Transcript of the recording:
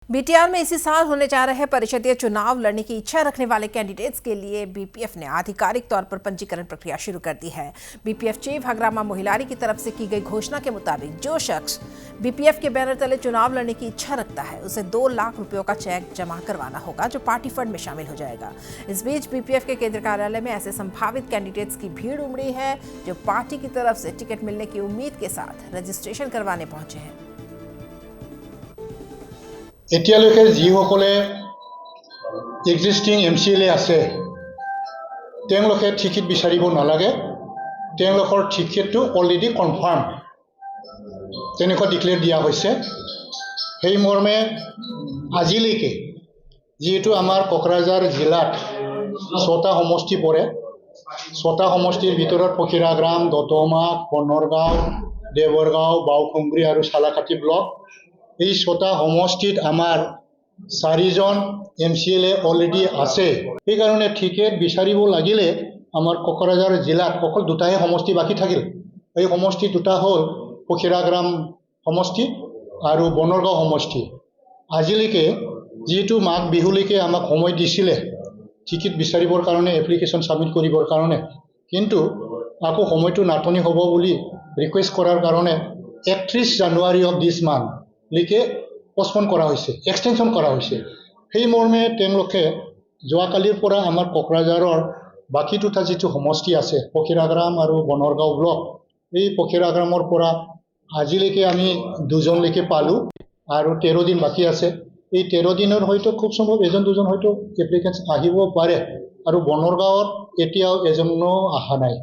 BTR में इसी साल होने जा रहे परिषदीय चुनाव लड़ने की इच्छा रखने वाले कैंडिडेट्स के लिए बीपीएफ ने आधिकारिक तौर पर पंजीकरण प्रक्रिया शुरू कर दी है। बीपीएफ चीफ हगरामा मोहिलारी की तरफ से की गई घोषणा के मुताबिक जो शख्स बीपीएफ के बैनर तले चुनाव लड़ने की इच्छा रखता है उसे 2 लाख रुपयों का चेक जमा करवाना होगा, जो पार्टी फंड में शामिल हो जाएगा। इस बीच बीपीएफ के केंद्रीय कार्यालय में ऐसे संभावित कैंडिडेट्स की भीड़ उमड़ी है जो पार्टी की तरफ से टिकट मिलने की उम्मीद के साथ रजिस्ट्रेशन करवाने पहुंचे हैं। এতিয়ালৈকে যিসকলে এক্সিস্টিং এমচিএলএ আছে তেওঁলোকে টিকেট বিচাৰিব নালাগে, তেওঁলোকৰ টিকেটটো অলৰেডি কনফাৰ্ম তেনেকুৱা ডিক্লেয়াৰ দিয়া হৈছে। সেই মৰ্মে আজিলৈকে যিহেতু আমাৰ কোকৰাঝাৰ জিলাত 6টা সমষ্টি পৰে, 6টা সমষ্টিৰ ভিতৰত পখিৰাগ্ৰাম, দতমা, বনৰগাঁও, দেৱৰগাঁও, বাওকুংগ্ৰি আৰু চালাকাটি ব্লক, এই 6টা সমষ্টিত আমাৰ 4জন এমচিএলএ অলৰেডি আছে। সেইকাৰণে টিকেট বিচাৰিব লাগিলে আমাৰ কোকৰাঝাৰ জিলাত অকল 2টাহে সমষ্টি বাকী থাকিল। এই সমষ্টি 2টা হ'ল পখিৰাগ্ৰাম সমষ্টি আৰু বনৰগাঁও সমষ্টি। আজিলৈকে যিহেতু মাঘ বিহুলৈকে আমাক সময় দিছিলে টিকেট বিচাৰিবৰ কাৰণে, এপ্লিকেশ্যন ছাবমিট কৰিবৰ কাৰণে, কিন্তু আকৌ সময়টো নাটনি হ'ব বুলি ৰিকুৱেষ্ট কৰাৰ কাৰণে 31 জানুৱাৰী অফ দিছ মান্থ লিখে পষ্টপন কৰা হৈছে, এক্সটেনশ্যন কৰা হৈছে। সেই মৰ্মে তেওঁলোকে যোৱাকালিৰ পৰা আমাৰ কোকৰাঝাৰৰ বাকী 2টা যিটো সমষ্টি আছে পখিৰাগ্ৰাম আৰু বনৰগাঁও ব্লক, এই পখিৰাগ্ৰামৰ পৰা আজিলৈকে আমি 2জনলৈকে পালোঁ আৰু 13 দিন বাকী আছে। এই 13 দিনৰ হয়তো খুব সম্ভৱ 1-2জন হয়তো এপ্লিকেণ্টছ আহিব পাৰে আৰু বনৰগাঁৱত এতিয়াও এজনো অহা নাই।